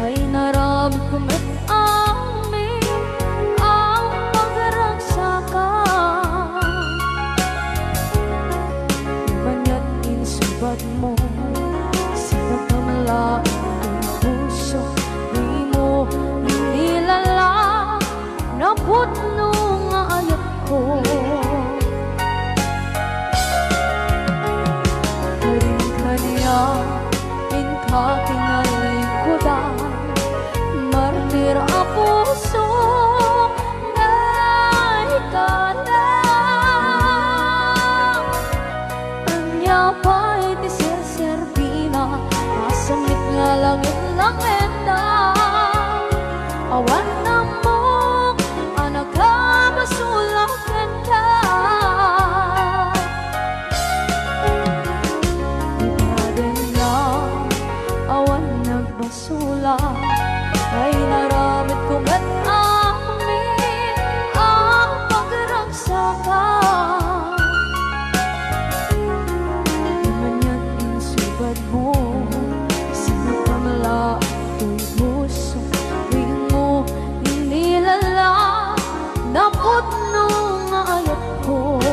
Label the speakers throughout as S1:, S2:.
S1: ay narami kumit amin ang pagragsakan. Banya't insubad mo sipat na malaking puso, di mo inilala na putno nga ayat ko. Kakinalikudan, martir ang puso na ikalang. Anya pa'y tiserserpina, masamit nga langit-langit na. Awan na mo, anak ka, masulakan ka. Sula ay naramit kong at amin ang pagragsakan. Manya't insubad mo sinapamala ito'y puso, di mo inilala na putno nga ayat ko.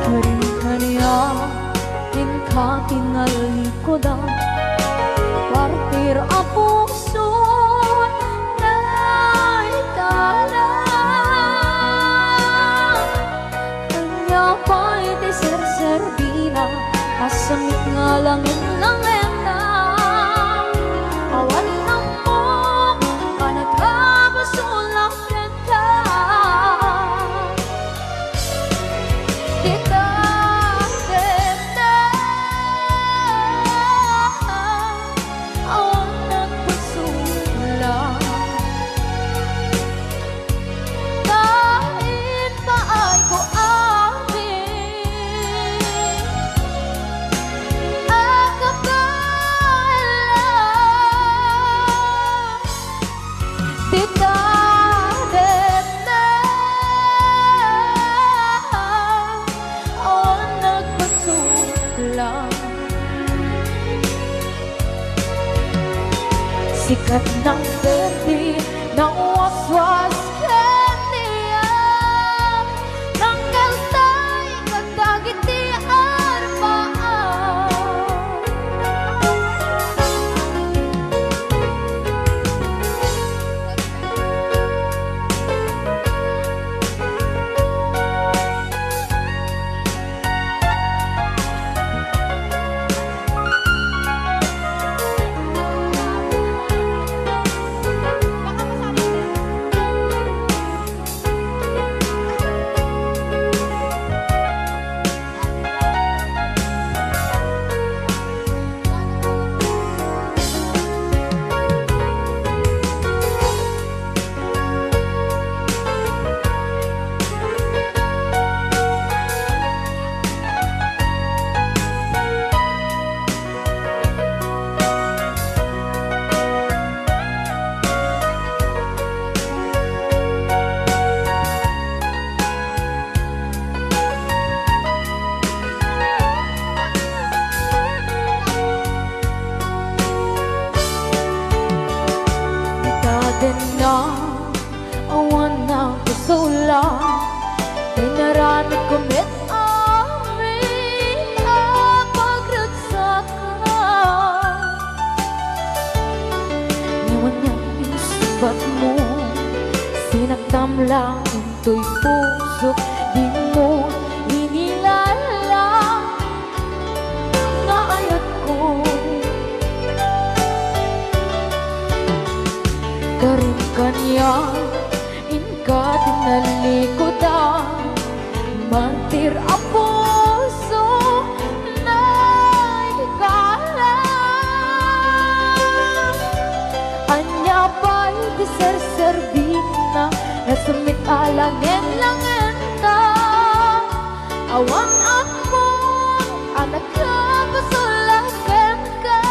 S1: Karin-kaniya kakinalikudan, partir ang puso na ikalang. Kanya pa'y tiserserbina, asamit nga langit-langit na. Awan na mo, anak ka, masulakan ka. Sikat ng berde ng waswas kaniya, ng kalsay kagdagitian paan. Na awan na kusula, ay naramit kumit amin ang pagragsakan. Iwan niyang insubat mo, sinaktam lang ito'y puso, di mo inilala na ayat ko. Karin kanya inka tinalikudan, mantir ang puso na ikalang. Anya pa'y tiserserbina, nasumit alangin-langin na. Awan ako, anak ka, masulakan ka.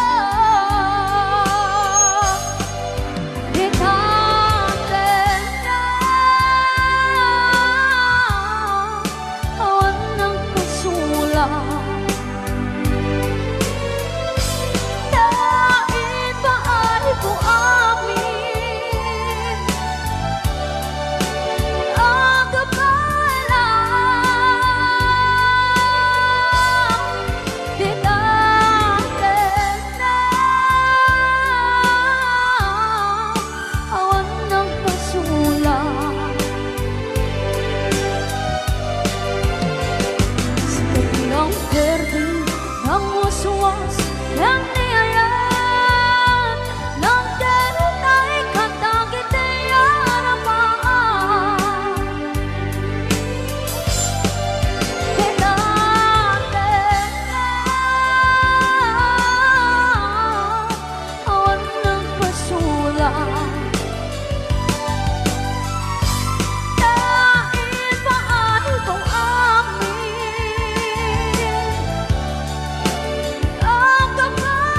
S1: luwas yang niayan Nang derutay kata kita harapan Kita awan ng pasulang Dahil ba ay kung amin Ang kapal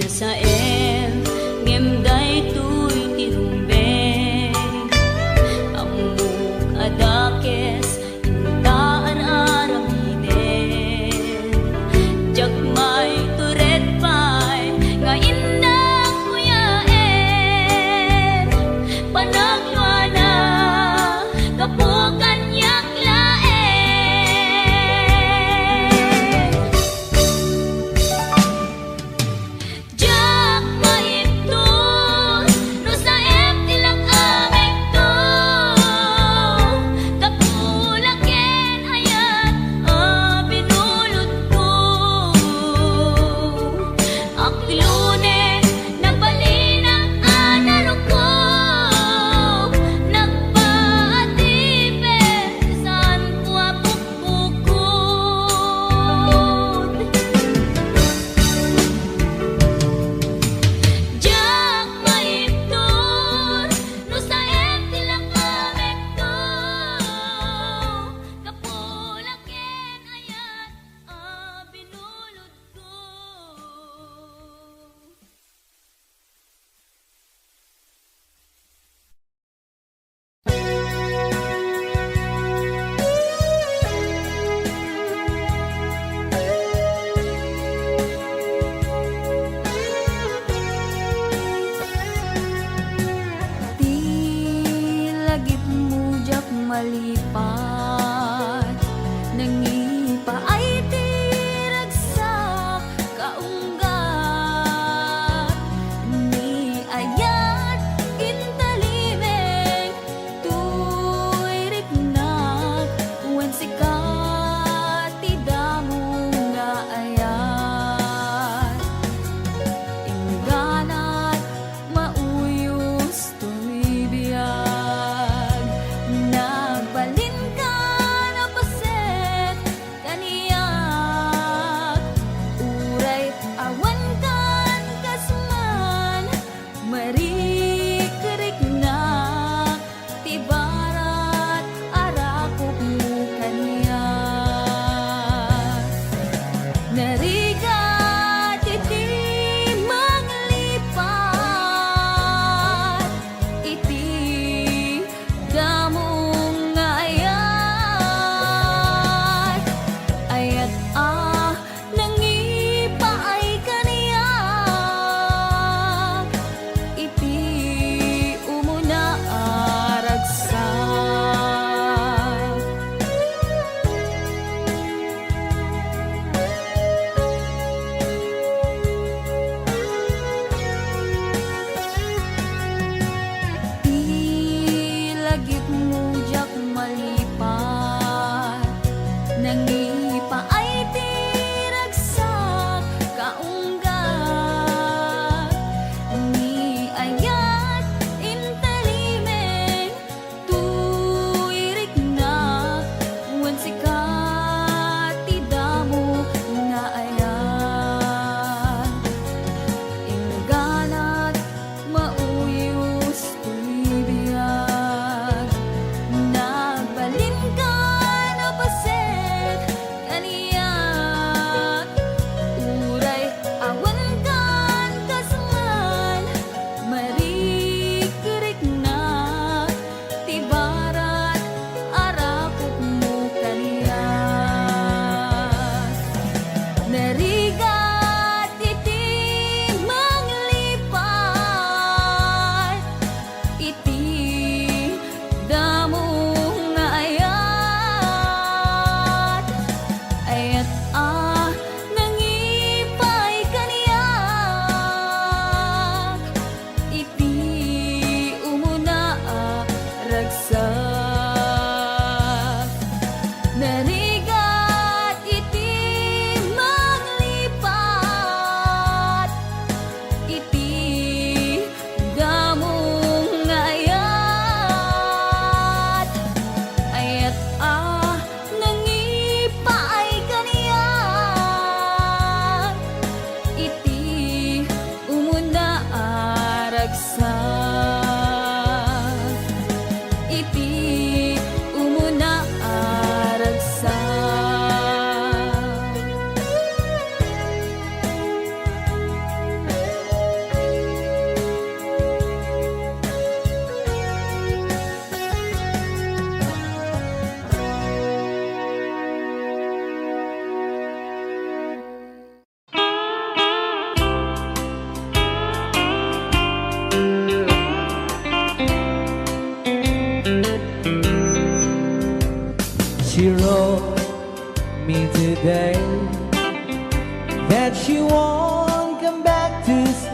S1: sa em ngem day tuy tirumbeng amuk adakes intaan aramiden jak may turet pay nga indak kuyaen panagluana kapukan yak laen.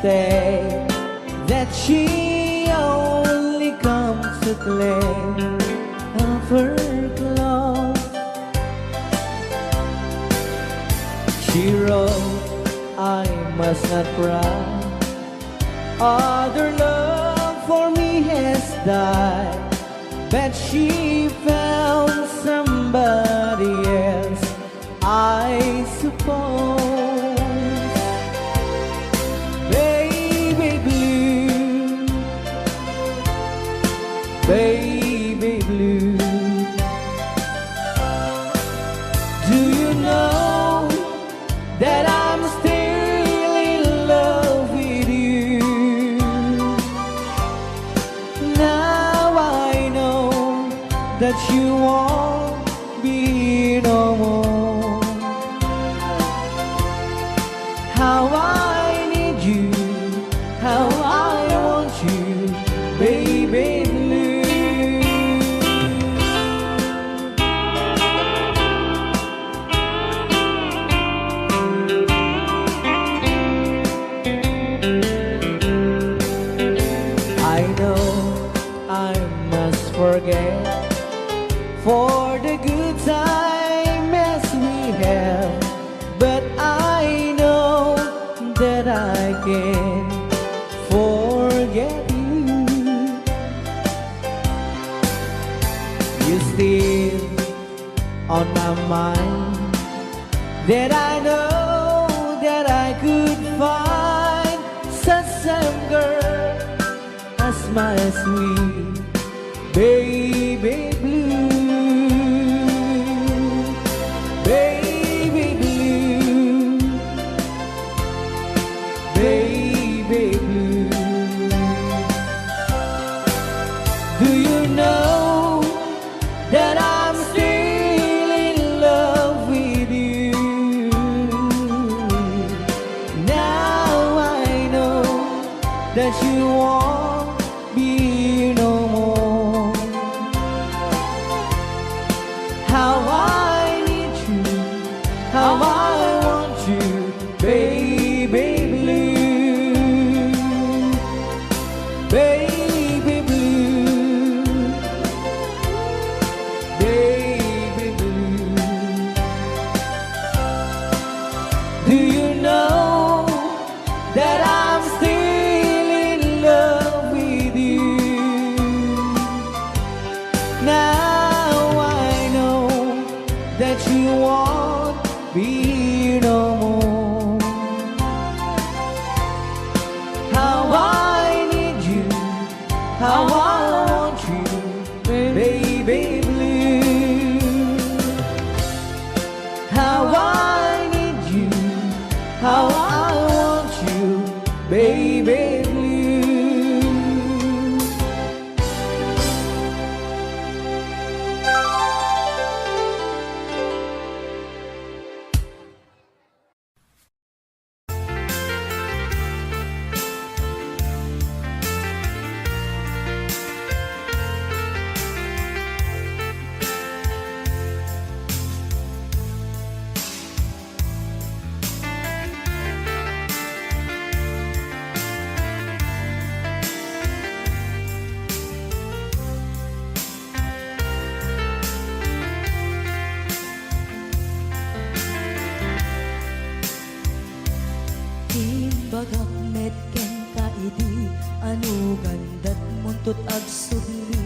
S2: stay, that she only comes to claim of her clothes. She wrote, I must not cry, other love for me has died, but she found somebody else, I suppose. Baby blue, baby blue, do you know that I'm still in love with you? Now I know that you won't be no more. How I need you, how I want you, baby blue. I know I must forget for the good times we have, but I know that I can forget you. You still on my mind, that I know that I could find such a girl as my sweet baby blue. Baby blue, baby blue, do you know that I'm still in love with you? Now I know that you won't be no more. How I need you, how I want you, baby blue, baby blue, baby blue. Do you know that I'm still in love with you? Now I know that you won't be no more. How I need you, how I want you, baby blue. How I need you, how I want you, baby blue.
S1: Bagak medken kaidi anu gandat muntut ag subli.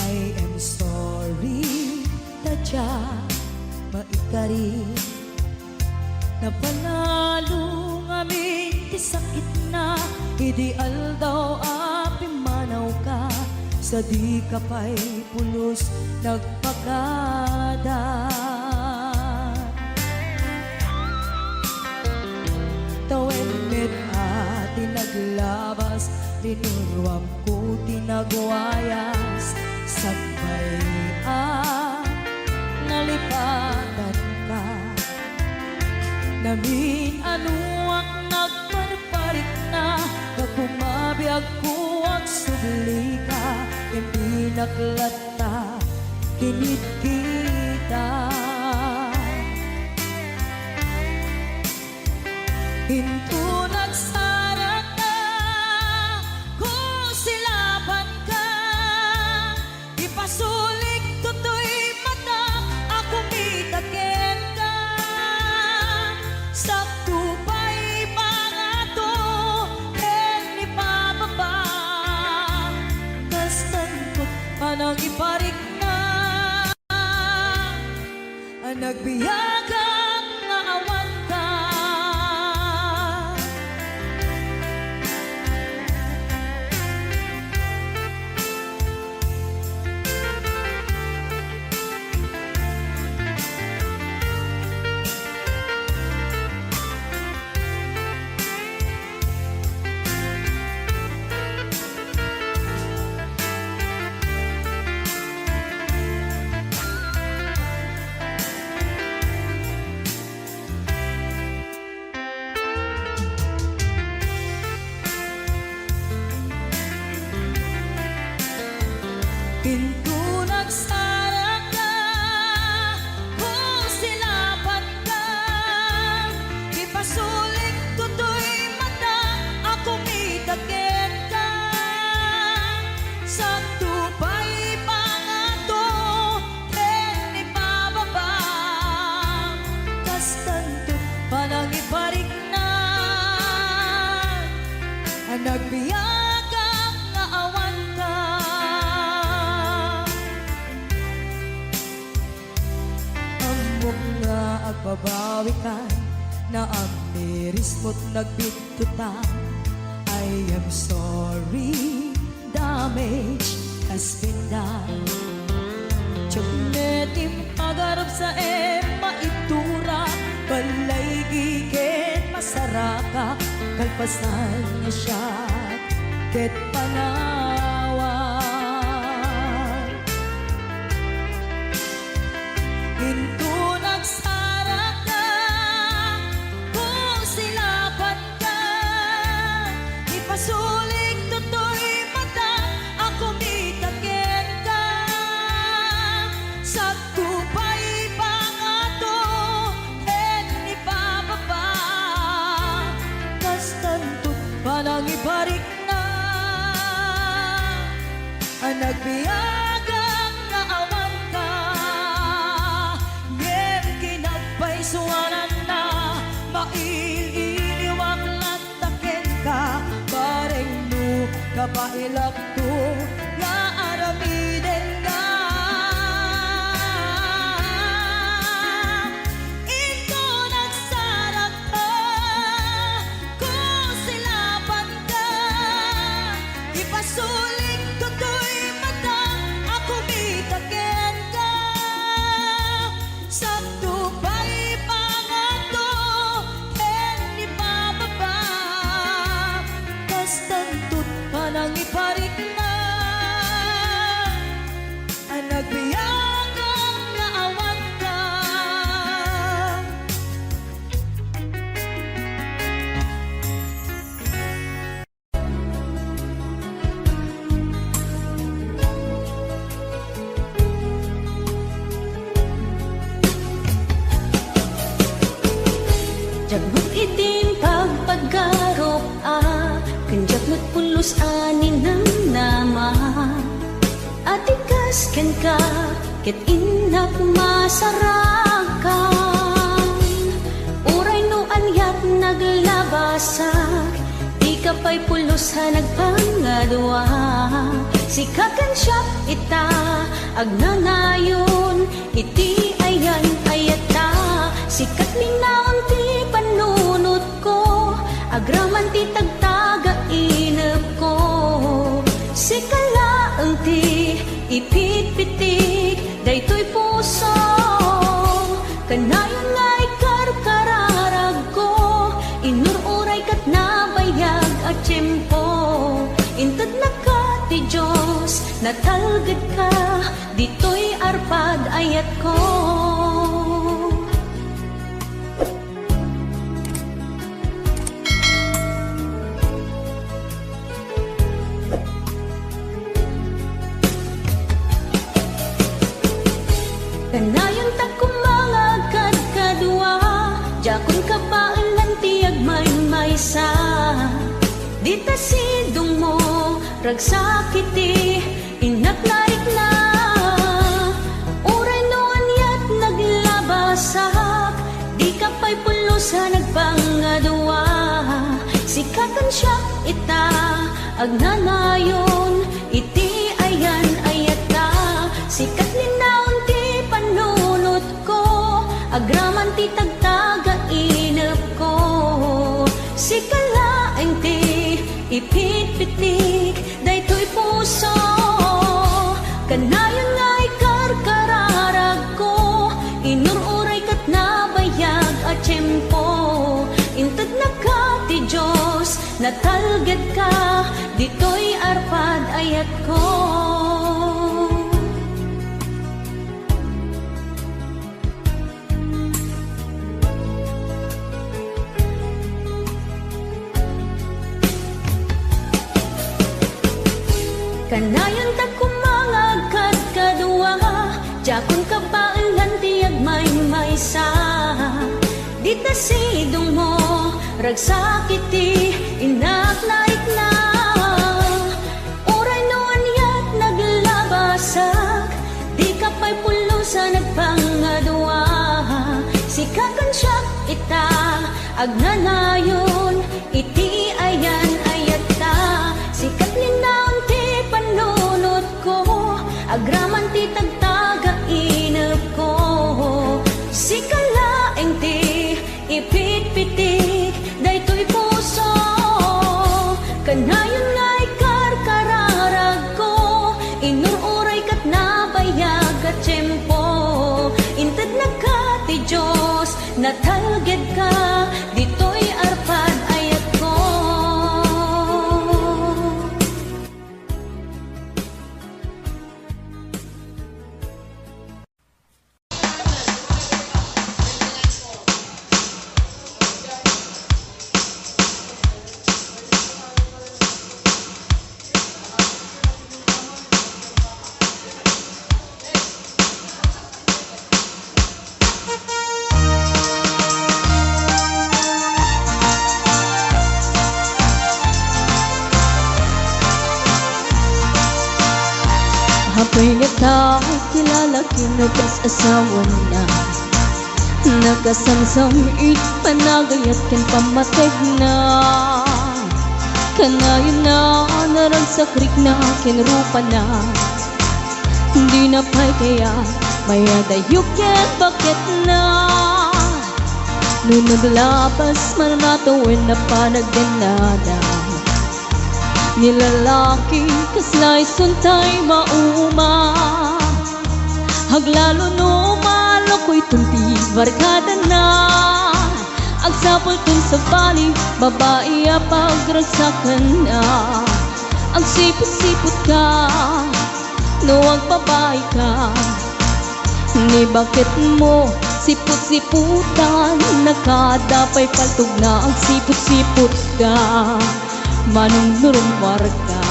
S1: I am sorry tadya maikari napanalo ngamin ti sakit na ideal daw api manaw ka sa di kapay pulos nagpakada. Tawenid at naglabas, tinuruam ko tinagwayas. Sabay nalipatan ka, namin anuak nagparparit na, nagpumabiyag ko ang subli ka, hindi naklata, kinit kita. Hinto nagsarat panangiparik na ang nagbiyagang nga awan ka. Pinto nagsara ka, kung silapan ka, ipasulik tutoy mata, ako mitagin ka. Sa tupay pangato, ken ibababa, kas tanto panangiparik na, ang nagbiyagang nga awan ka. Nga agbabawi ka na ang miris mo't nagbitutan. I am sorry, damage has been done. Tiyagnetim pagarap sa maitura, balay gigit masaraka, kalpasan niya siya, ket panawan. Pinto nagsara ka, kung silapan ka, ipasulik tutoy mata, ako mitagin ka. Sa tupay pangato, ken ibababa, kas tanto't panangiparik na, ang nagbiyagang nga awan ka. Suwanan na maililiwag lantakin ka, bareng no kapailak to nga aramiden ka. Ito nagsarak ka, kung silapan ka, ipasulik tutoy mata, ako mitagin ka. Sa tupay pangato, ken ibababa, kas tanto't panangiparik na, ang nagbiyagang nga awan ka.
S3: Jagbut itim pagpagarop kanjak mo't pulos anin ng nama, atikas ken ka, ket inak masarakan. Uray no anyat naglabasak, di ka pa'y pulos ha nagpangadwa. Sikakan siya ita, agnanayon, iti ayan ayata. Sikat minaon ti panunot ko, agraman ti tagtaga inep ko. Sikalaang ti ipitpitik, daytoy puso, kanayon nga ikarkararag ko. Inururay kat nabayag at tiyempo, inted na ka ti Diyos, natalgad ka, dito'y arpad ayat ko. Kanayon ta kumanga kadkadwa, jakon kapailan tiyag maysa. Dita sidong mo, ragsakiti, inaknarik na. Uray no anyat naglabasak, di ka pa'y pulos ha nagpangadwa. Sikatan siya ita, agnanayon, iti ayan ayata. ipitpitik daytoy puso. Kanayon nga ikarkararag ko, inururay kat nabayag at tiyempo. Inted na ka ti Diyos, natalged ka, dito'y arpad ayat ko. Kanayon ta kumangagkat kadua, jakon ka baalan tiyag may-maysa. Di ta sidong mo, ragsakiti, inaklaik na. Uray noon yat naglabasak, di ka pa'y pulusan nagpangadua. Sikakan siya ita, agnanayon, iti ayan ayat ta. Sikat ninaon ti panunod ko, agraman ti tagtaga inap ko. Sikalaeng ti ipitpitik daytoy puso. Kanayon nga ikarkararag ko, inururay kat nabayag at tiyempo. Inted na ka ti Diyos, natalged ka, dito'y arpad ayat ko.
S4: Ako'y nagtao'y kilala, kinabas asawa na. Nagasamsamit, panagayat kin pamateg na. Kanayon na, narang sa krik na, kinrupa na. Hindi na pa'y kaya, mayadayok yan, bakit na? Nung naglabas, manatawin na panagdanada. Nilalaki, kaslay suntay mauma. Haglalo no malo ko'y tunti barkada na. Agsapol tun sa bali, babae pagragsakan na. Ang sipot-sipot ka, no ang babae ka. Ni bakit mo sipot-siputan, nakadapay paltog na ang sipot-sipot ka. Manong nurumar ka,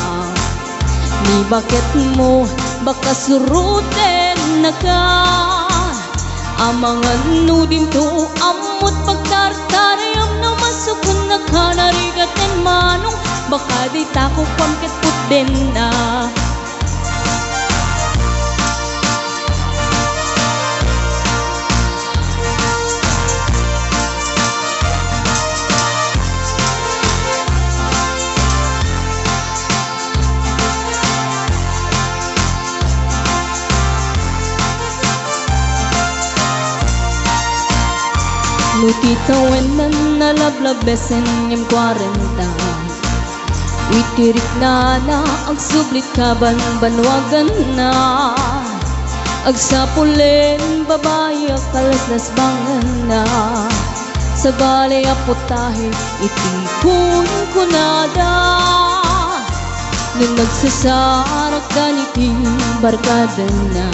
S4: ni bakit mo baka surutin na ka. Amangan nudim to amot pagtartarayam na masukun na ka narigatin manong baka di tako pamkit putin na. Lutitawen na nalablabesen yung 40. Itirik na ang sublit kaban banwagan na. Agsapulin babae kalaslas bangan na. Sa balay aputahe itipon ko nada. Nung nagsasarak ganiti barkada na.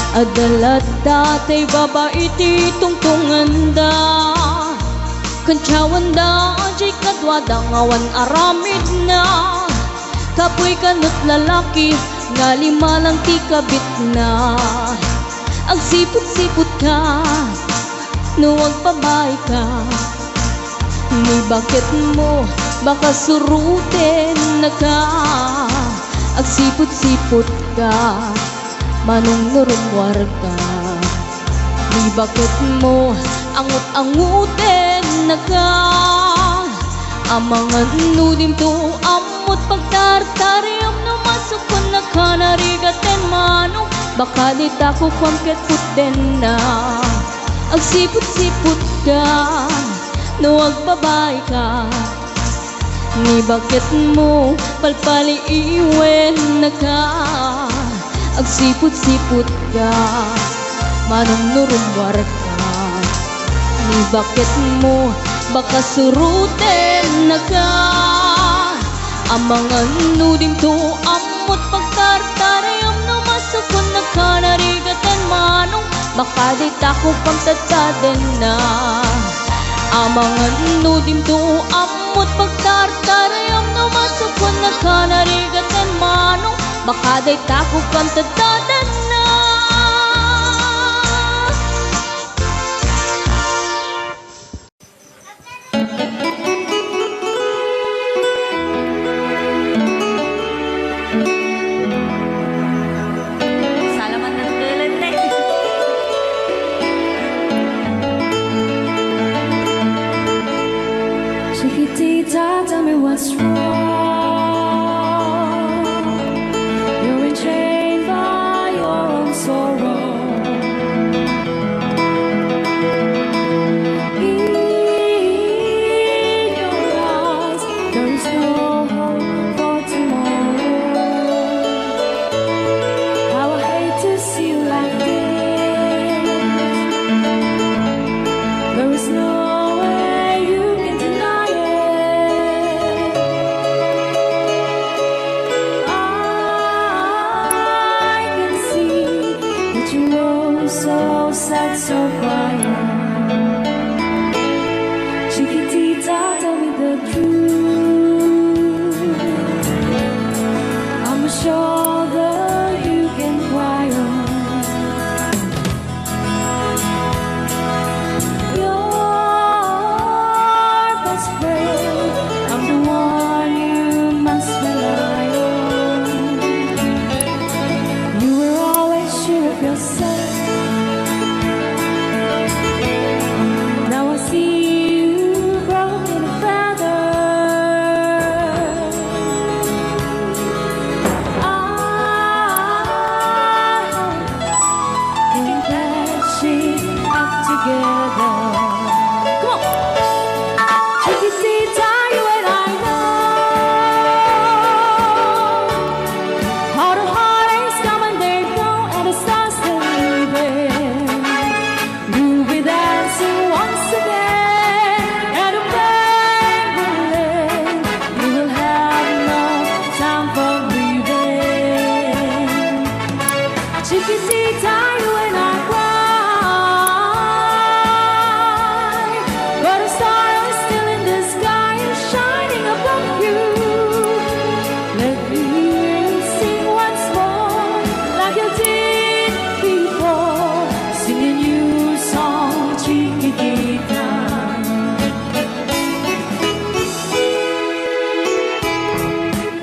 S4: Adalat datay babae ti tungtungan da. Kantsawan da jay kadwada ngawan aramid na. Kapoy kanot lalaki nga lima lang ti kabit na. Ang sipot-sipot ka, no ang babae ka. Ni bakit mo baka surutin na ka. Ang sipot-sipot ka, manong nurumwar ka. Di bakit mo angut-angutin na ka. Amangan nudim to amot pagtartariam na masukon na ka narigaten manong baka di tako kwamket putin na. Ang sipot-sipot ka, no agbabae ka. Ni bakit mo palpaliiwen na ka? Agsipot-sipot ka, manong nurumwar ka. Ni bakit mo baka suruten na ka? Amang nudim to amot pagtartarayam no masukon na ka narigatan manong baka di tako pang tataden na. Amang nudim to amot pagtartarayam no masukon na ka narigatan manong baka di tako pang tataden na.
S3: Salamat ng kailan na
S4: Chiquitita, tell me what's wrong. You're enchained by your own sorrow. In your eyes, there is no hope for tomorrow. How I hate to see you like this. There is no way you can deny it. I can see that you know so sad, so crying. Chiquitita, tell me the truth. I'm a shoulder you can cry on. Your best friend, I'm the one you must rely on. You were always sure of yourself. Now I see you broken a feather. I can patch it up together. Come on, Chiquitita, you and I know how the heartaches come and they go, and the stars still leaving. You'll be dancing once again, and the pain will end. You will have no time for grieving. Chiquitita, you and I cry, but a star is still in the sky and shining above you. Let me hear you sing once more, like you did before, sing a new song, Chiquitita.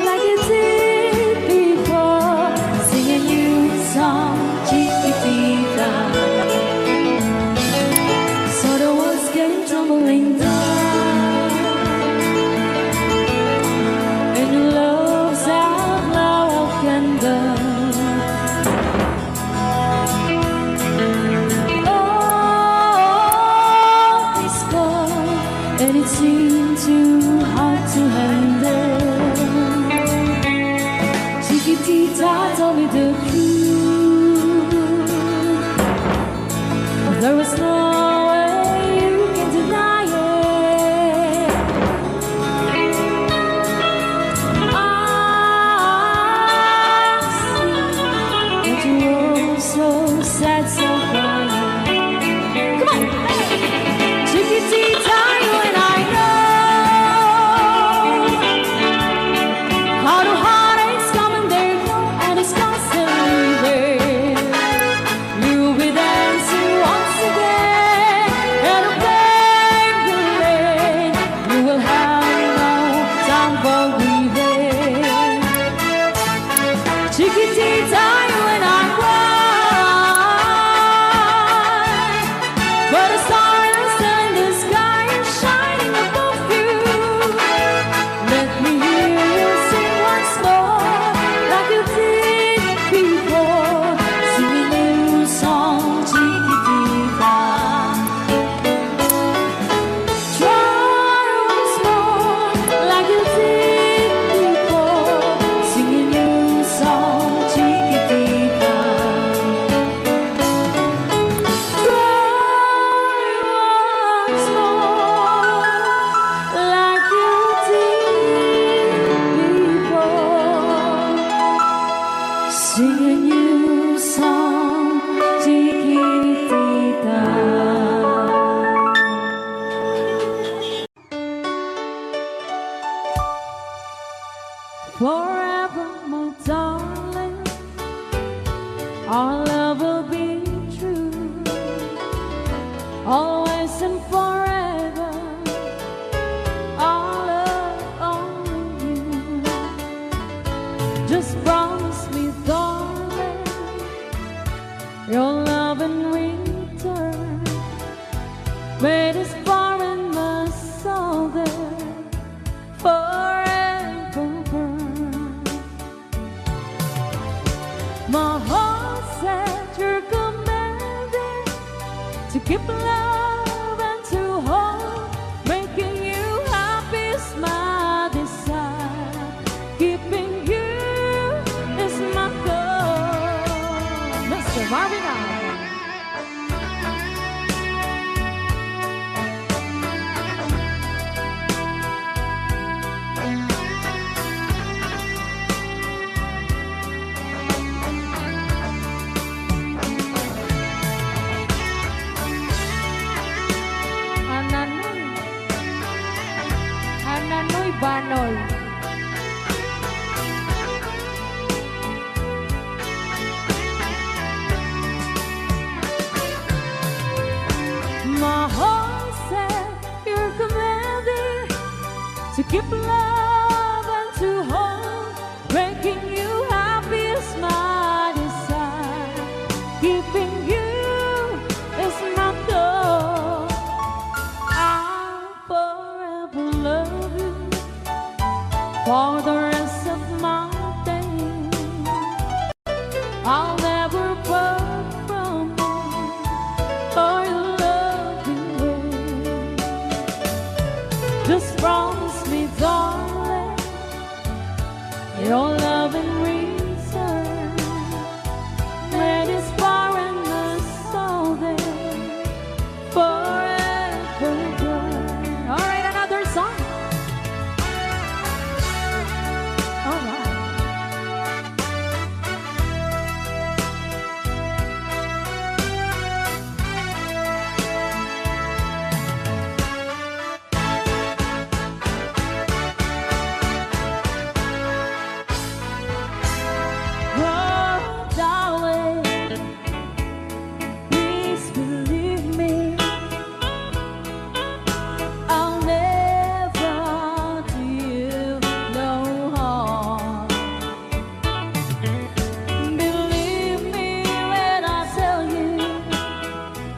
S4: Like you did before, sing a new song, Chiquitita. So the world's getting tumbling down, and your love's out now can burn. Oh, it's gone, and it seemed too hard to handle. Chiquitita, tell me the truth. There is no way you can deny it. I see that you're so sad, so crying. Come on, Chiquitita, you and I know how the heartaches come and they go, and the stars still leaving. You'll be dancing once again, and the pain will end. You will have no time for grieving. Chiquitita, you and I cry, but a star is still in the sky and shining above you. Let me hear you sing once more, like you did before, sing a new song, Chiquitita. Try once more, like you did
S1: forever, my darling. Our love will be true, always and forever. Our love only you. Just promise me, darling, your love in return. May this far in my soul there forever burn. My heart said you're commanded to keep love and to hold. Making you happy is my desire. Keeping you is my goal. Mr. Marvin Allen. Ananoy Banoy. My heart said you're commanded to keep love and to hold. Making you happy is my desire. Keeping you is my goal. I'll forever love you for the rest of my days. I'll never part from you or your loving ways. Just promise me, darling, your love in return. May this far in the soul there forever burn. All right, another song. All right. Oh, darling, please believe me. I'll never do you no harm. Believe me when I tell you,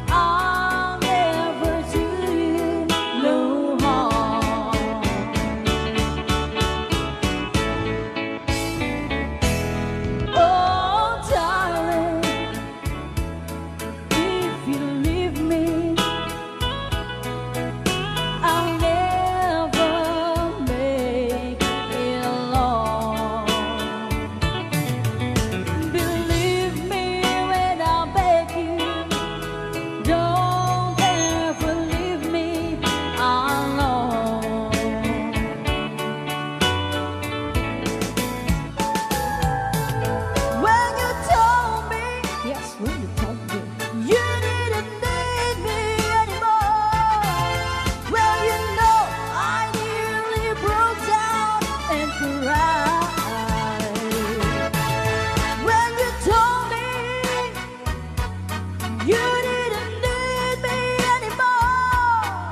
S1: I'll never do you no harm. Oh, darling, if you leave me, I'll never make it alone. Believe me when I beg you, don't ever leave me alone. When you told me, yes, when you told me you didn't need me anymore, well, you know I nearly broke down and cried. When you told me you didn't need me anymore,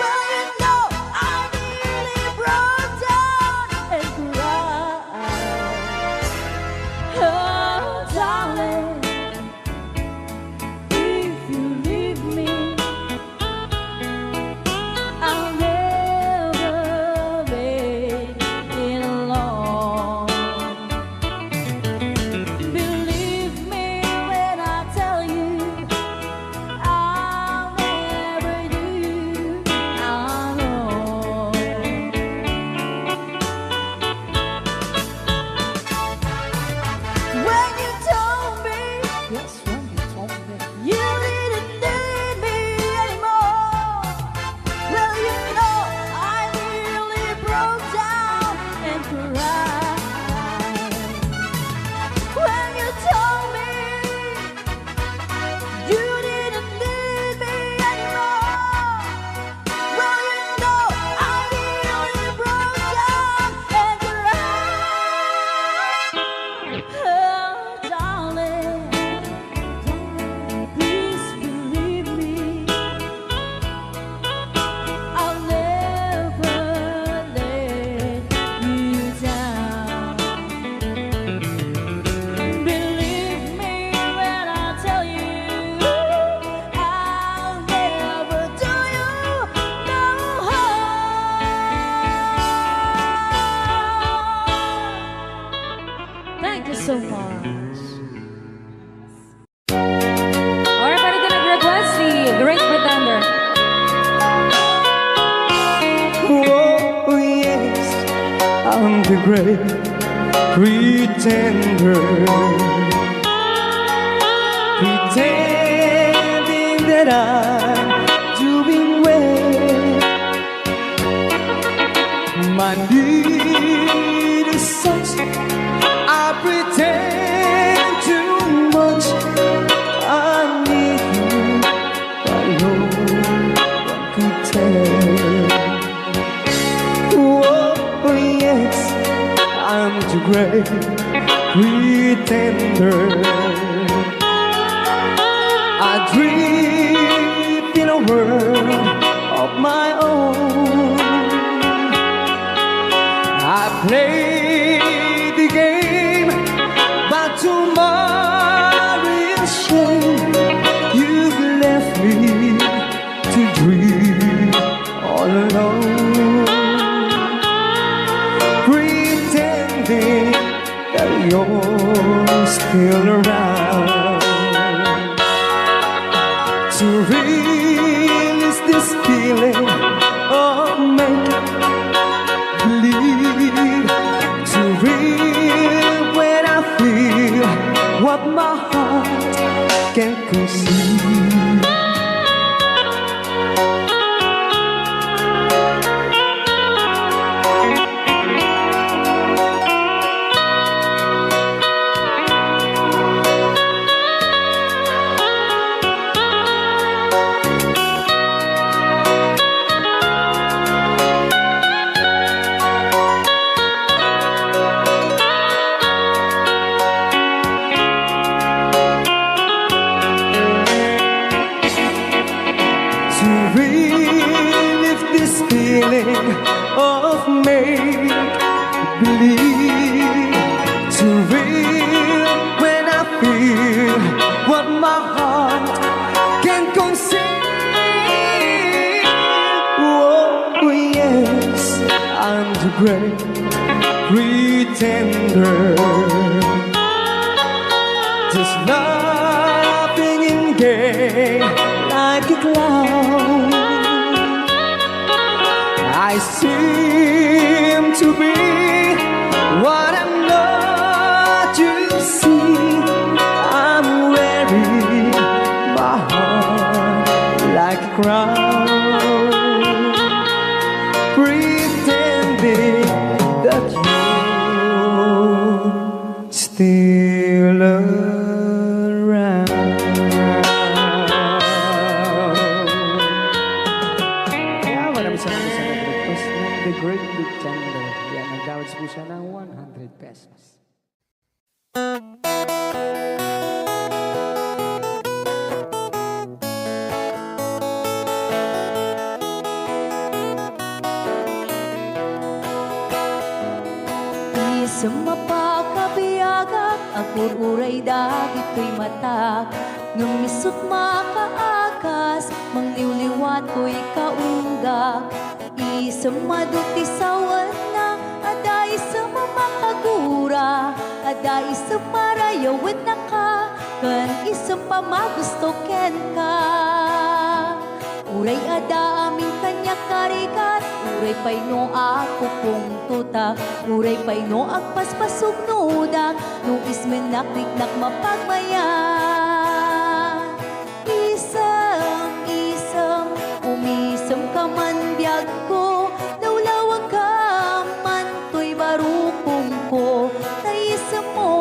S1: well, you know I nearly broke down and cried. Oh, darling, if you leave me, I'll never make it alone.
S4: so much.
S1: Alright, para din nag-request si Great Pretender.
S2: Oh, yes, I'm the great pretender. Pretending that I'm doing well. My need is such, I pretend too much. I need you, but no one could tell. Oh, yes, I'm the great pretender. I dream in a world of my own. I play the game, but tomorrow is shame. You've left me to dream all alone, pretending that you're still around. To release this feeling of make believe, to real when I feel what my heart can conceive. To relive this feeling of make believe, to real when I feel what my heart can conceive. Oh yes, I'm the great pretender, just laughing in gay like a clown. I seem to be what I'm not. You see, I'm wearing my heart like a crown, pretending that you're still around. Maraming salamat sa nag-request ng The Great Pretender. Yan, nag-downloads po siya ng 100 pesos.
S1: Di sa mapakabiyagak, ang ururay dagit ko'y matak. Numisot makaakas, mangliwliwat ko'y kaunggak. Isa maduti sa wana, aday sa mamakagura, aday sa marayawit na ka, kan isa pa magusto ken ka. Uray ada aming kanya karikat, uray pay no ako kung tuta, uray pay no agpaspasog nuda, no ismenakrik-nak mapagmaya. Isam, umisam ka man biyag ko, lawlawag ka man to'y barukong ko, naisam mo,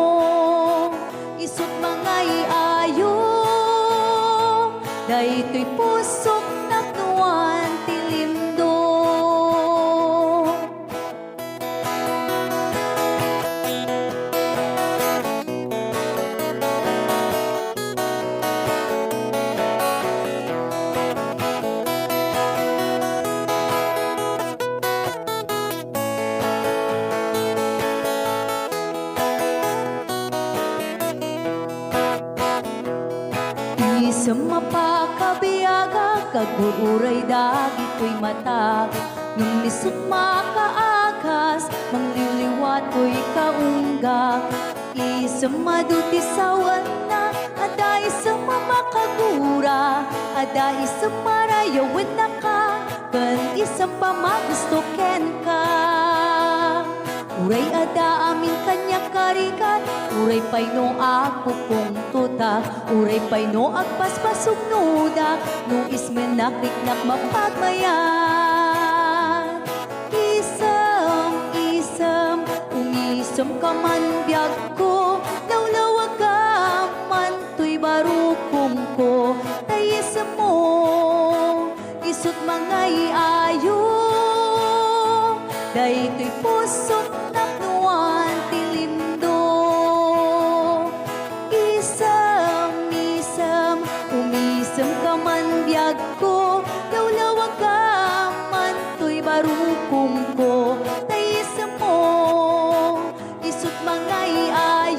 S1: isot mga iayo, dahito'y pusok naknuan tilindo. Sa mapakabiyaga, kagururay dagit ko'y mata. Nung nisot makaakas, mangliliwat ko'y kaunggak. sa maduti sawan na, aday sa mamakagura, aday sa marayawan na ka, kan isang pamagusto ken ka. Uray ada amin kanya karikat, uray pay no ako pong tuta, uray pay no agpaspasog nuda, no ismen nakiknak mapagmayan. Isam, umisam ka man biyag ko, lawlawag ka man to'y barukong ko, tayis mo, isut mga iayo, day to'y pusot naknuan tilindo. Isam, umisam ka man biyag ko, lawlawag ka man to'y barukong ko, tayis mo, isut mga iayo.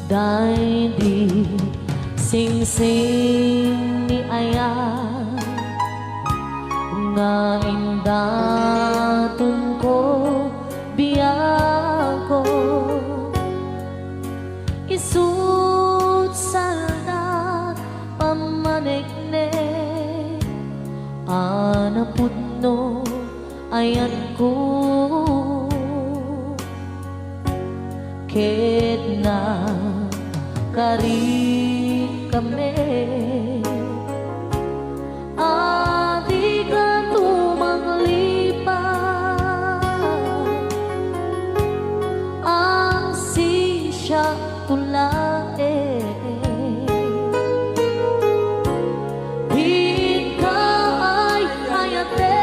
S3: Dahil di sing-sing ni Aya nga indatun ko biyako isut salda pamanikne anaputno ayan ko ket na kari kami adi ka tumanglipat ang sisya tulae di ka ay hayate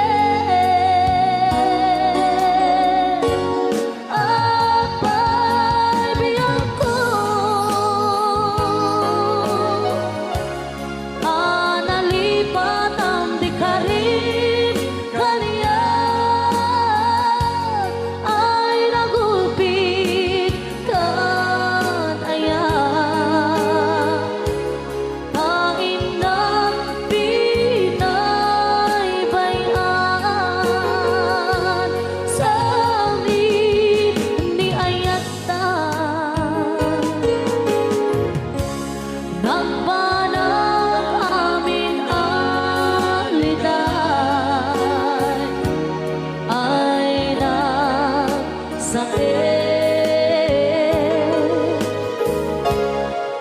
S3: apay biyang ko analipat ang di karin kaliyan ay nagulpit kan ayan kain ng pinaybayan sa amin ni ayatan nagbanang amin aliday ay nagsakit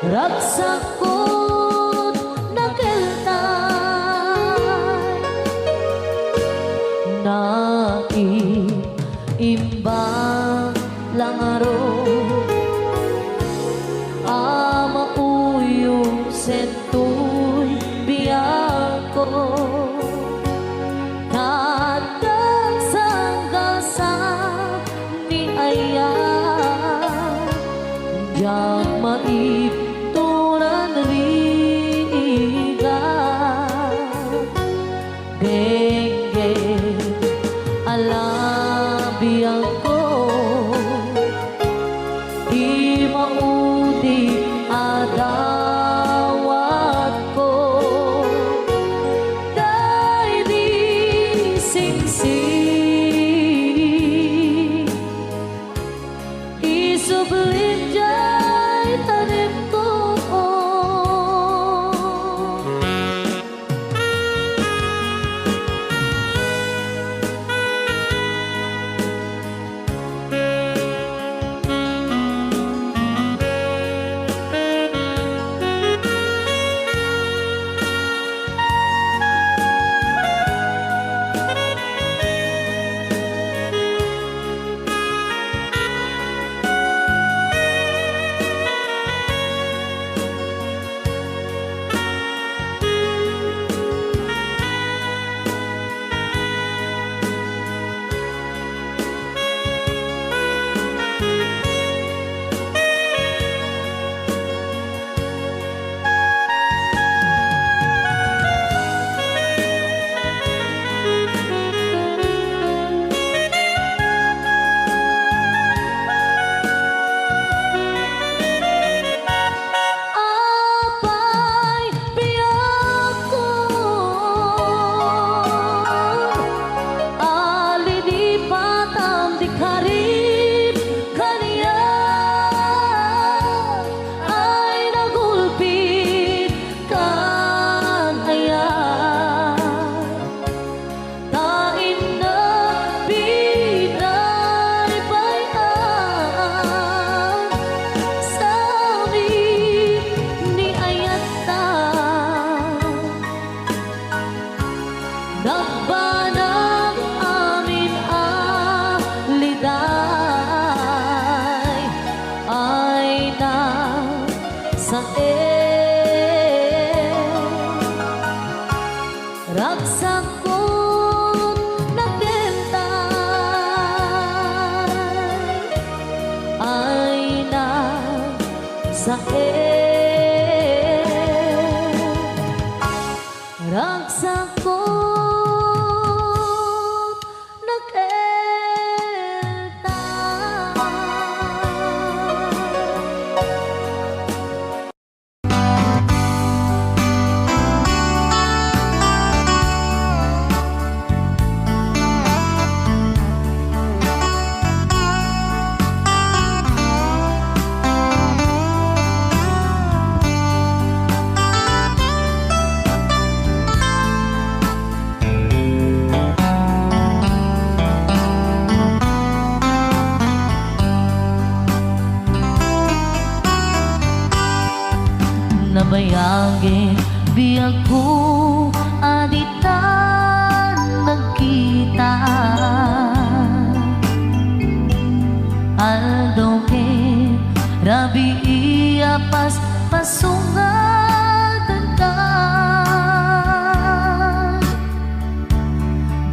S3: ragsakot nakeltay naiimbang langaro ama uyong sentoy biyako tatag sanggasa ni Aya yang maiptunan riga denge alabiyang ko di maudi adawat ko dahil di singsing isublim jay tanim ko apay biyako alilipat ang di karin kaliyan ay nagulpit kan ayan tain na pinaybayan sa amin ni ayatan nagbanang amin aliday ay nagsakit ragsakot nakeltay ay nagsakit ragsakot nakeltay ako aditan nagkita Aldo ke rabi iya pas pasungatan ka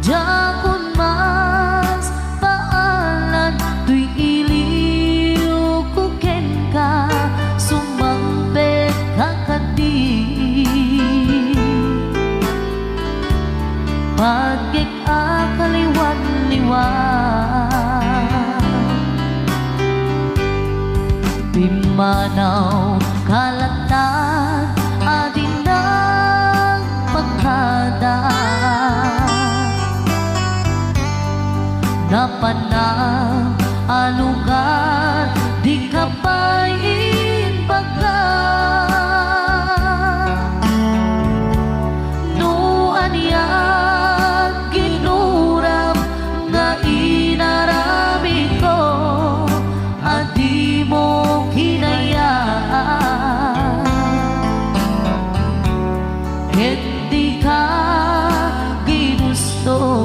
S3: Jakun mas paalan tuy iliw kuken ka sumampet kakadi pagkik akaliwan-liwan Pimanaw kalatag adin ng pagkada Napanang alugar di kapain baga Nuan yan ginuram nga inarami ko Adi mo hinayaan Hindi ka ginusto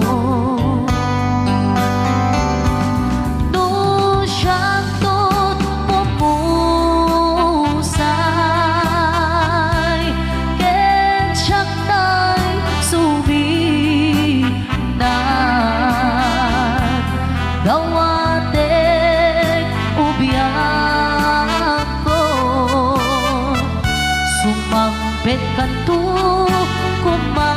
S3: Gawatek ubiyak ko Sumampet ka to kumaan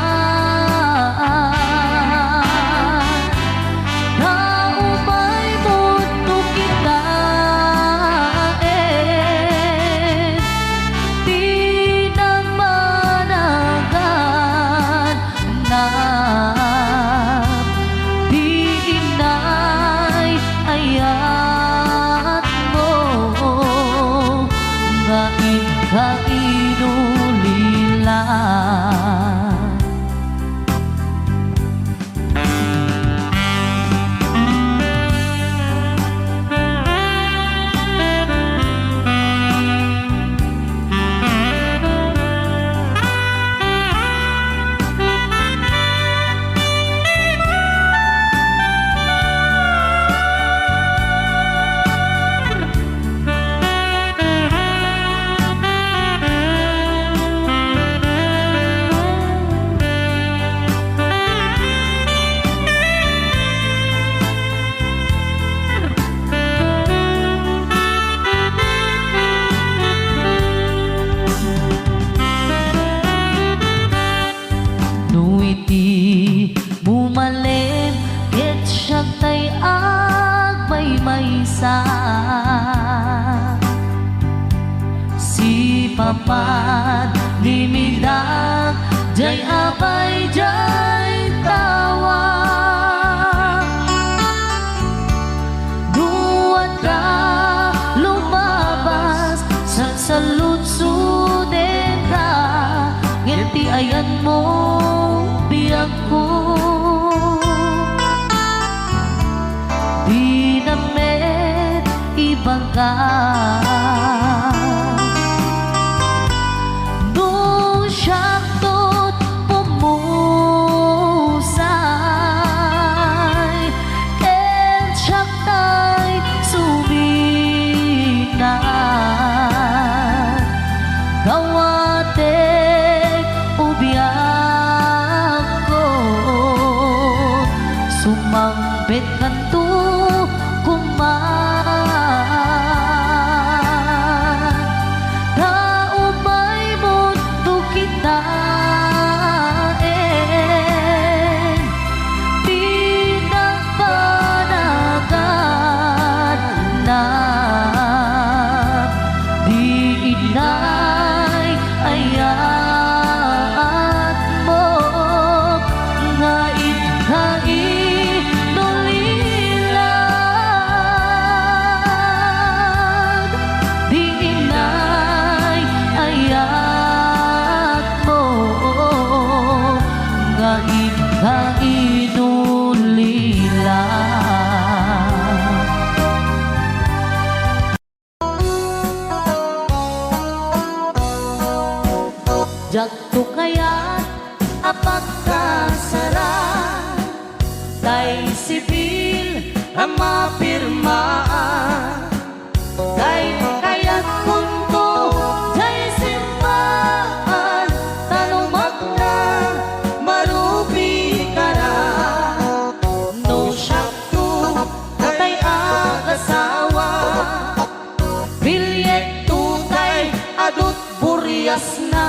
S3: Naumay mundo kita Di na managan na ayat mo nga ikainulilan Nuiti bumalin ket siya tay agmay-maysa Si papat limidak jay abay jay tawa Duwan ka lumabas sa saludsuden ka Ngiti ayan mo biyak ko Di namet ibang ka Nung siyang tot pumusay And siyang tay suminan Gawatek ubiyak ko Sumampit kan to kumaan Naumay mundo kita Di na panagan na Di inay ayat mo nga ikainulilan Jagto kaya apagkasara tay sibil ang mapirmaan tay kaya't kunto tay simbahan talumat na marubi ka na no syakto tay agasawa bilyet tutay adut buryas na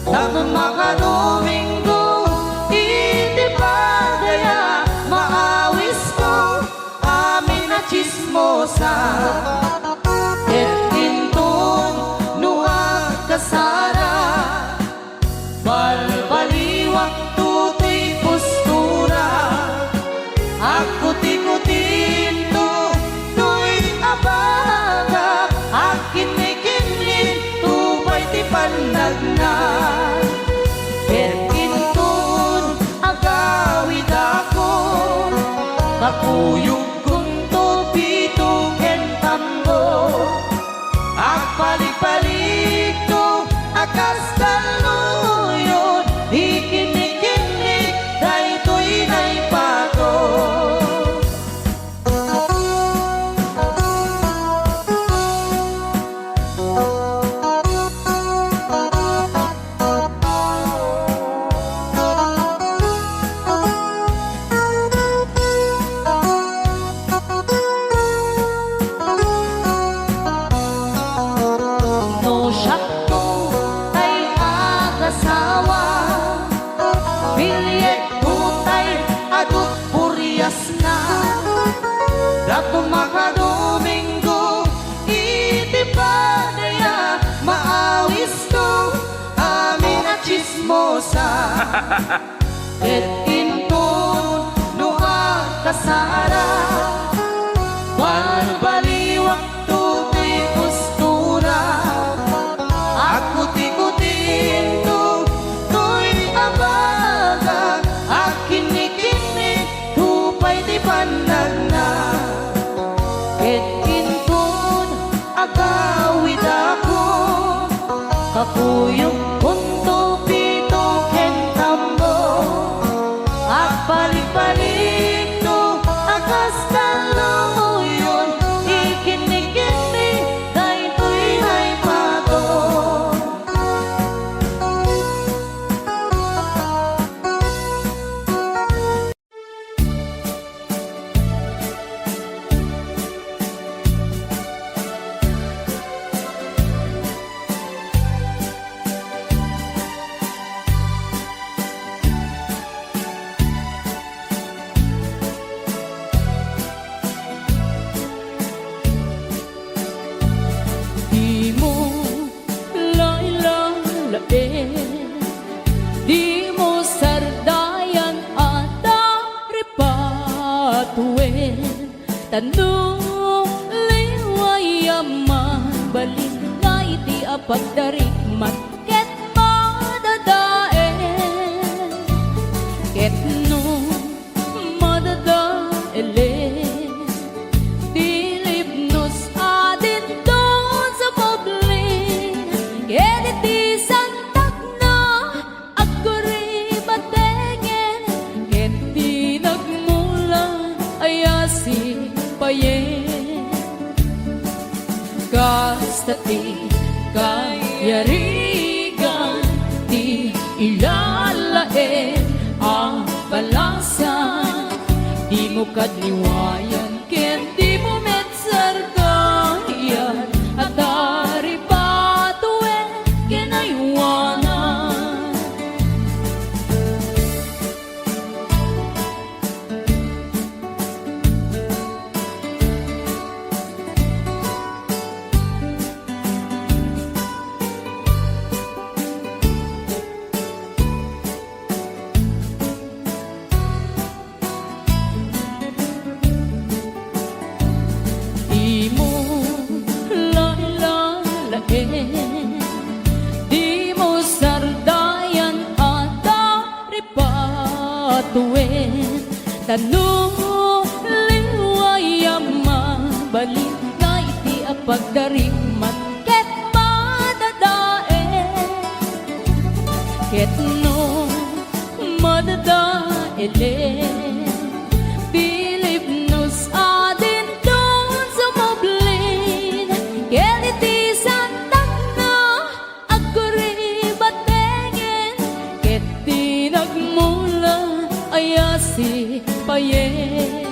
S3: Tanong mga Domingo, hindi pa kaya maawis ko amin na chismosa. Et kinton nuwag kasara, balbaliwak tutoy postura. Ako tikutin to, to'y abaga, akin may kinlin, tupay ti pandag na. Kakuyog kong tupito ken tambo Agpalik-palik to akas kaluyon Ikinik-kinik daytoy naipato Dato mga Domingo, iti pa daya maawis to amin na chismosa. Et inton nuha kasara, balbaliwak tutoy postura. Ako tikutin to, to'y abaga, akinik-inik, tupay di pandag na. Et kinton agawid ako kakuyog kunto pito ken tambo agpalik-palik to akas kaluyon ikinik-kinik daytoy naipato Di mo lailalain, di mo sardayan at aripatuin. Tanong liwayaman, balik na iti apagdarikmat, ket madadaen. Ket no madadaelen, Kastati kayarigan ti ilalaen ang balasan di mo kadliwayan ken di mo metsargayan at aripatuen ken aywanan di mo sardayan at aripatuen. Tanong liwayaman, balik na iti apagdarikmat, ket madadaen.
S4: ket no madadaelen Bilib nos adin don sumoblin Keliti santak na aguri batengen Ket tinagmula ayasi payen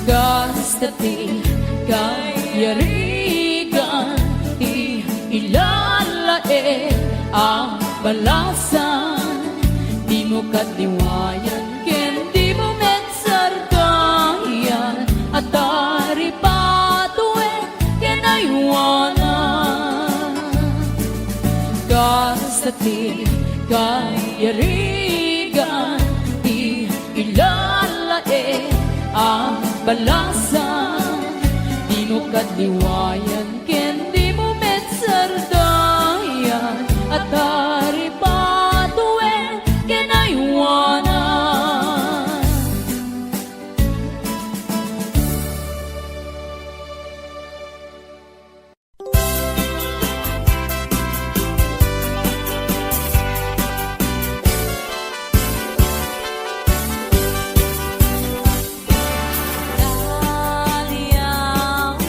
S4: Gastati kayarigan ilalae ang balasan Di mo katiwayan ken di mo metsarkayan At dari patuen ken aywanan Gastati kayarigan ilalae ang balasan Di mo katiwayan ken di mo metsardayan At hari patuen ken aywanan Daliang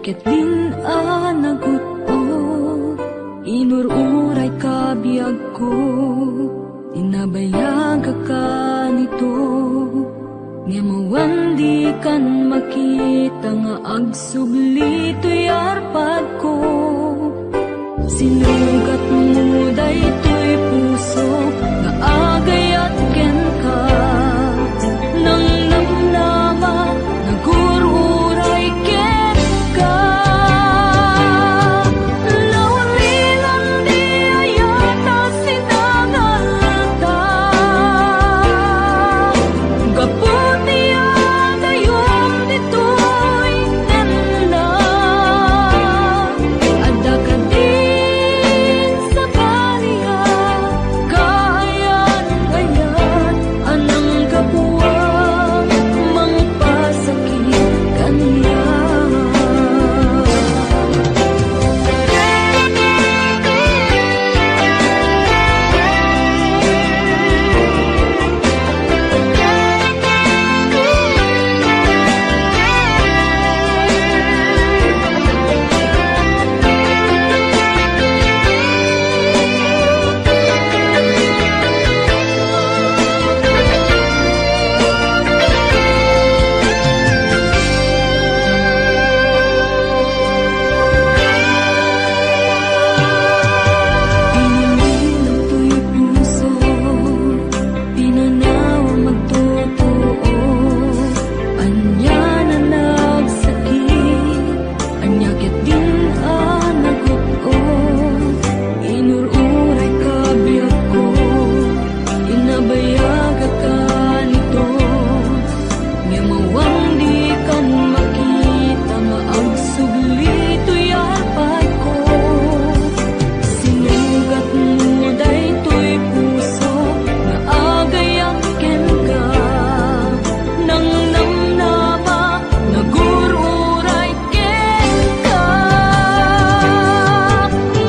S3: ket din anagut o inururay kabiyag ko tinabayag ka nito nga mawandi kan makita nga agsubli to'y arpad ko sinugat mo daytoy puso nga agayat ken ka nang namnama nagururay ken ka lawalilan di ayata sinangalta gaputi adayom ditoy nanda adda ka din sa baliya kayan ayat anang kapuwang mangpasakit kaniya Pinililaw to'y puso, pinanaw magtotoo. Anya na nagsakit, anya ket din anagot-o. Inururay kabiyag ko, inabayag ka nito. Nga mawang di kan makita, maagsubli to'y arpad ko. Sinugat mo daytoy puso nga agayang ken ka nang namnama nagururay ken ka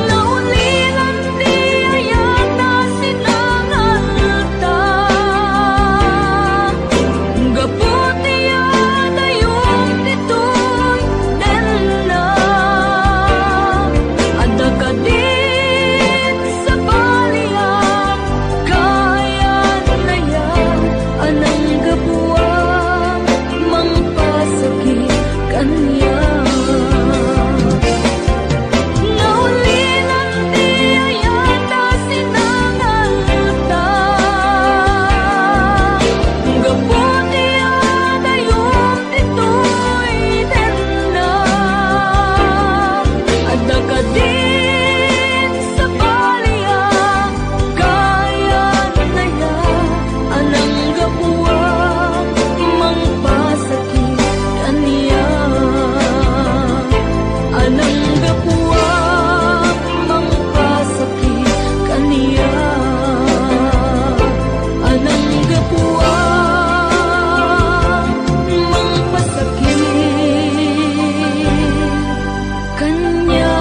S3: naulilan di ayata sinangalta gaputi adayom ditoy nanda adda ka din sa baliya kayan layan anang kapuwang mangpasakit kaniya naulilan di ayata sinangalta gaputi adayom ditoy nanda adda ka din sa baliya kayan layan anang kapuwang mangpasakit kaniya anang kapuwang mangpasakit kaniya anang kapuwang mangpasakit kaniya.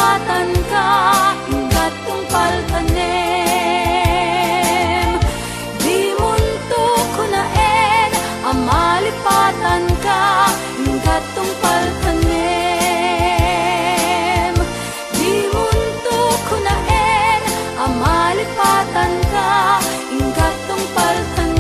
S3: malipatan ka, ingat kong paltanem. Di munto ko naen, ang malipatan ka, ingat kong paltanem. Di munto ko naen, ang malipatan ka, ingat kong paltanem.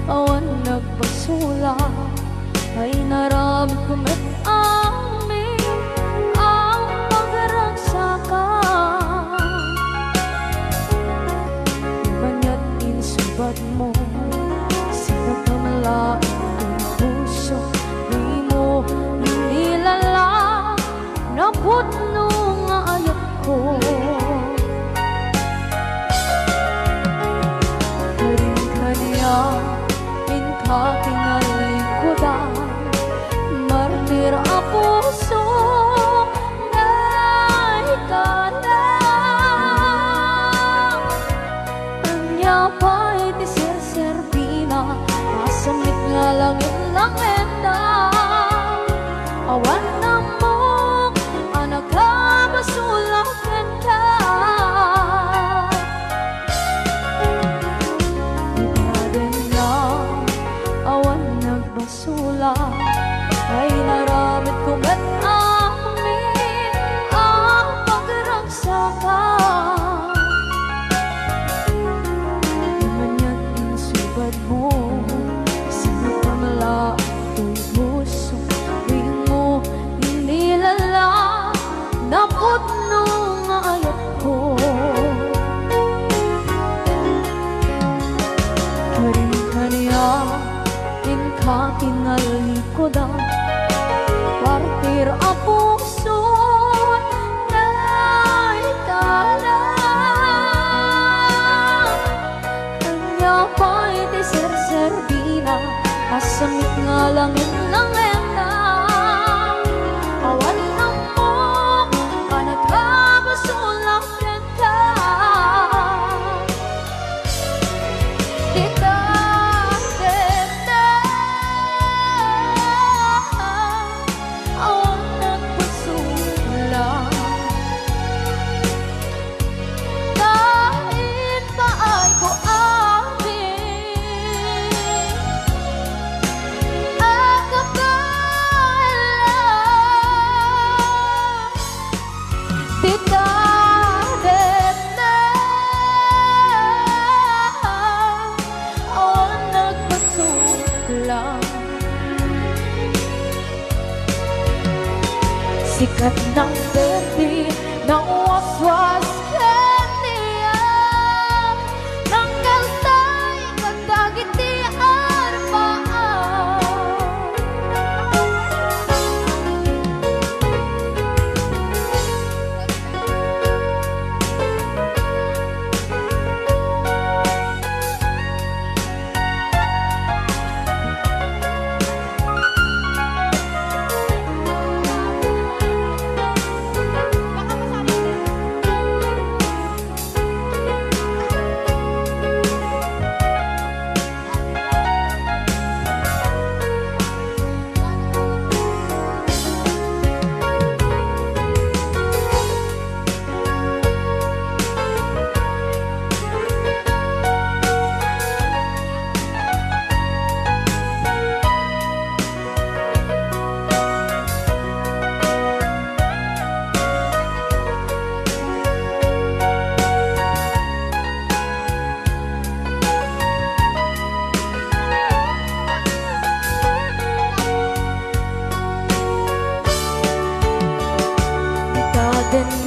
S1: Awan nagbasula ay naramit ko met amin ang pagragsakan. Banya't insubad mo sa pagkamalain ng puso, di mo inilala na putno nga ayat ko. Kinalikudan, martir ang puso na ikalang. Anya pa'y tiserserpina, masamit nga langit lang enda. Awan na mo, anak ka, basulakan ka. Sula ay naramit ko ba't amin ang pagragsakan. Manya't insubad mo sa pamalaking puso, di mo inilala na putno nga ayat ko. Karin-kaniya kinalikudan, partir ang puso na ikalang. Kanya pa'y tiserserbina, asamit nga langit ng enda. Awan na mo, anak ka, basulakan ka. Sikat ng berde ng waswas kaniya, ng kaltay kagdagiti arbaan.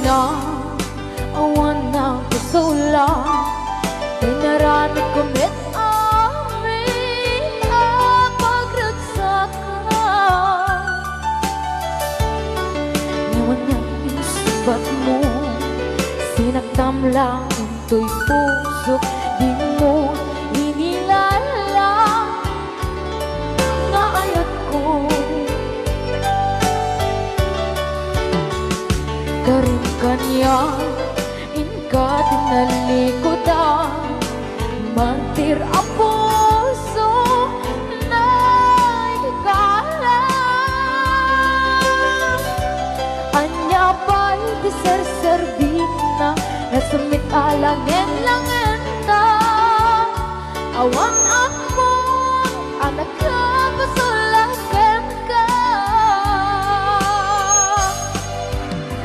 S1: na awan ng kusula, inaramit ko met Sakir ang puso na ikalang Anya ba'y di serservina Nasumit alangin langin na Awan akong anak ka Pasulagan ka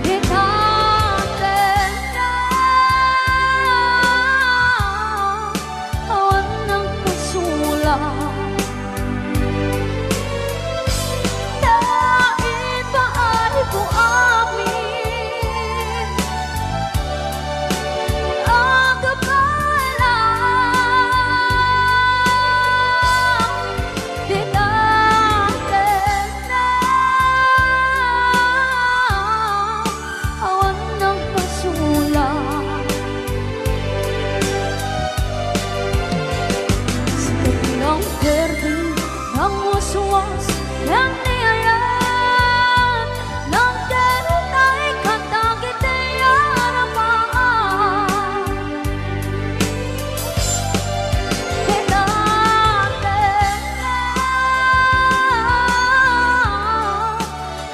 S1: Dinatin na Awan ng kasulat Naiba ay buamin Ang kapalang Dinatin na Awan ng kasulat Sikat ng berde ng waswas Yang niyayan Ng derot ay katagit ay aramaan Dinatin na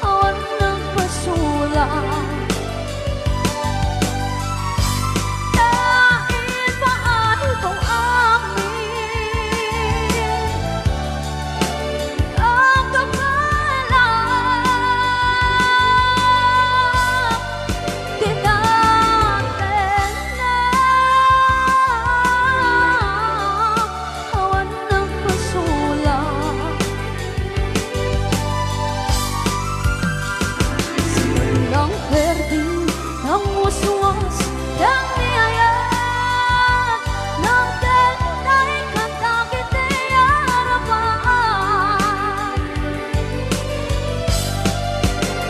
S1: Awan ng pasulat Naiba ay buamin Ang kapalang Dinatin na Awan ng pasulat Silang berde ng waswas Yang niyayan Ng derot ay katagit ay aramaan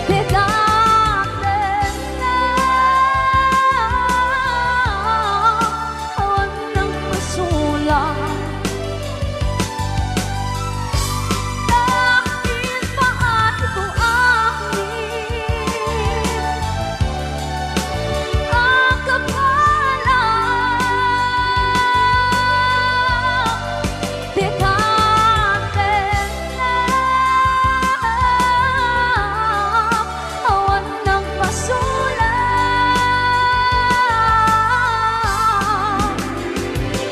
S1: Dinatin na Awan ng pasulat Dahil pa ay buamin Ang kapalang Dinatin na Awan ng pasulat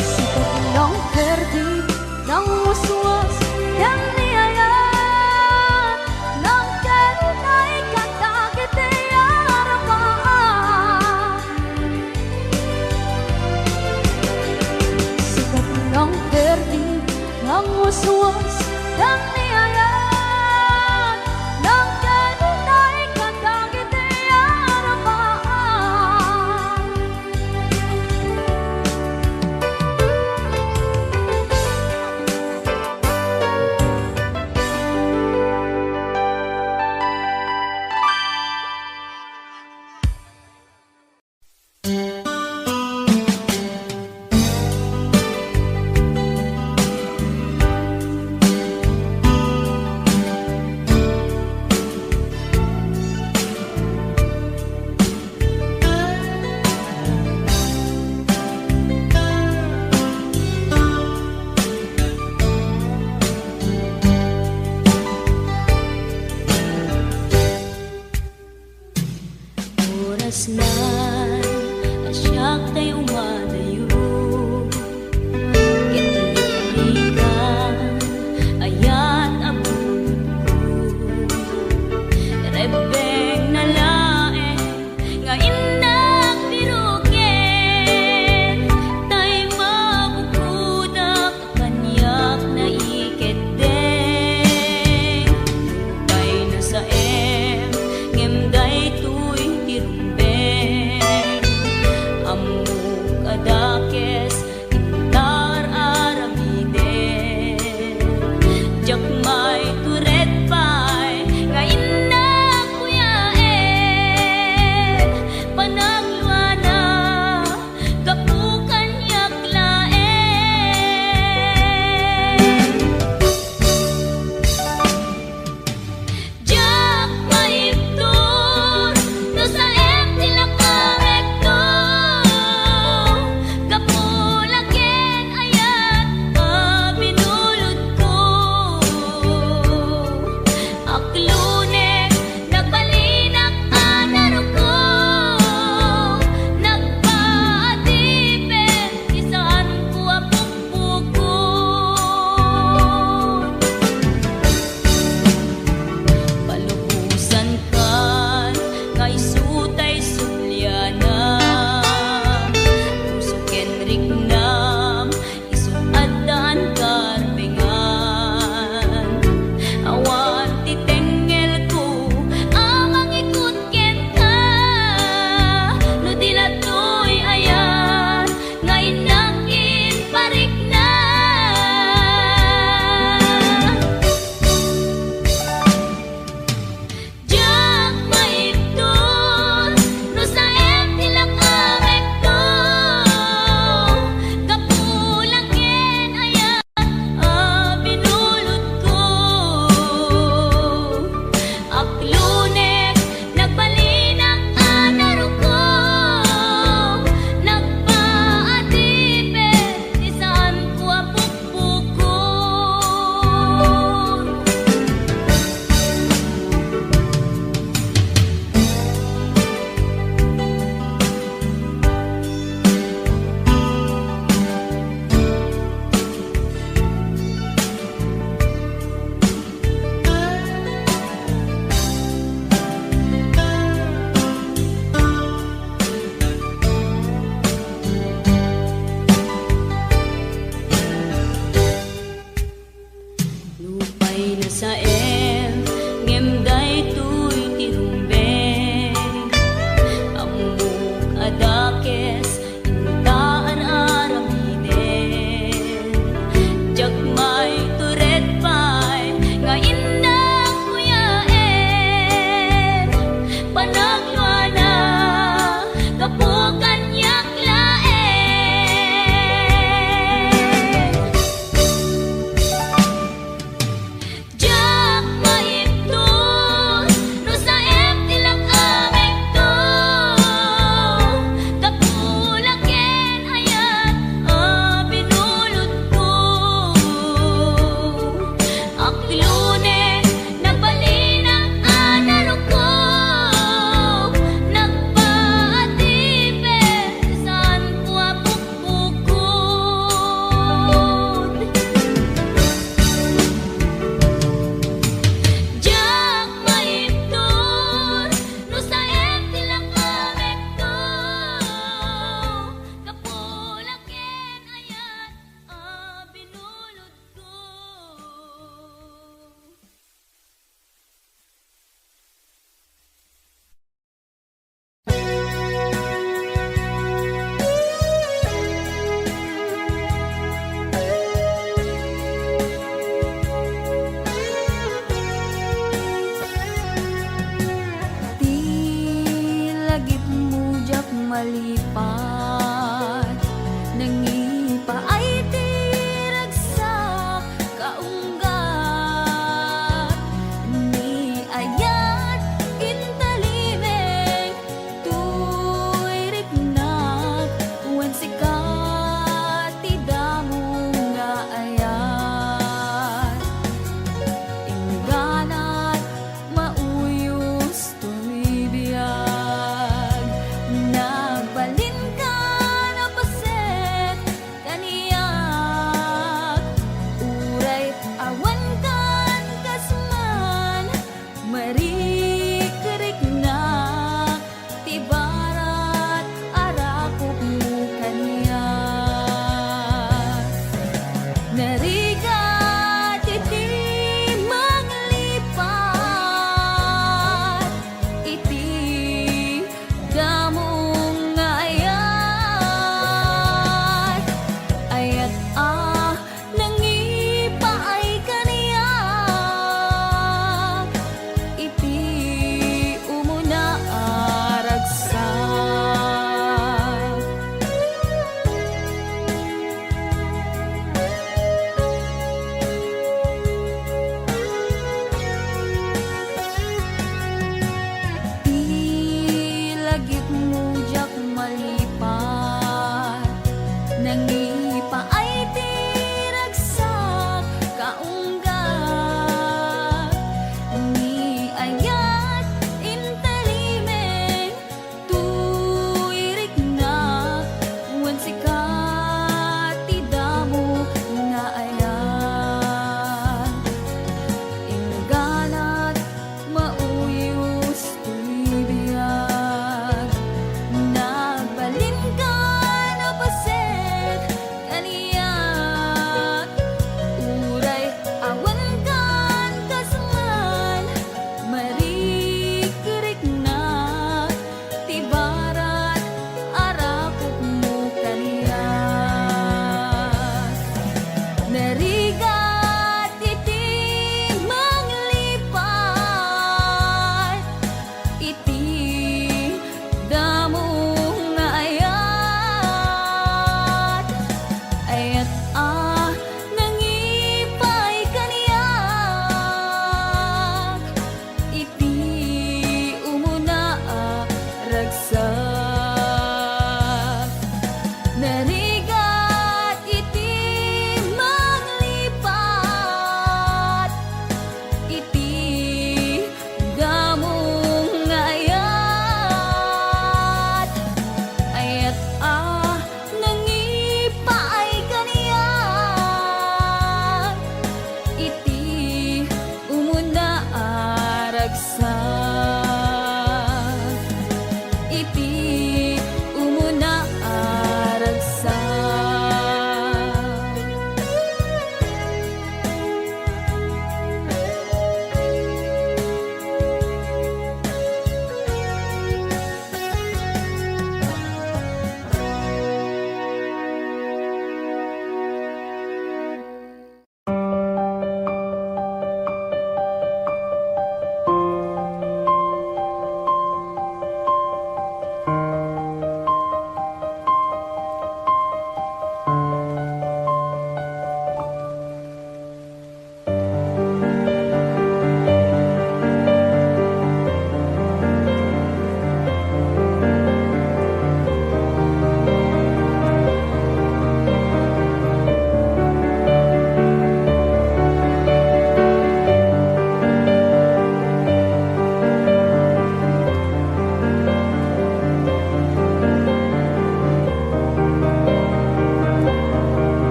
S1: Sikat ng berde ng waswas Yang niyayan Ng derot ay katagit ay aramaan Sikat ng berde ng waswas Yang niyayan Ng derot ay katagit ay aramaan
S3: Nari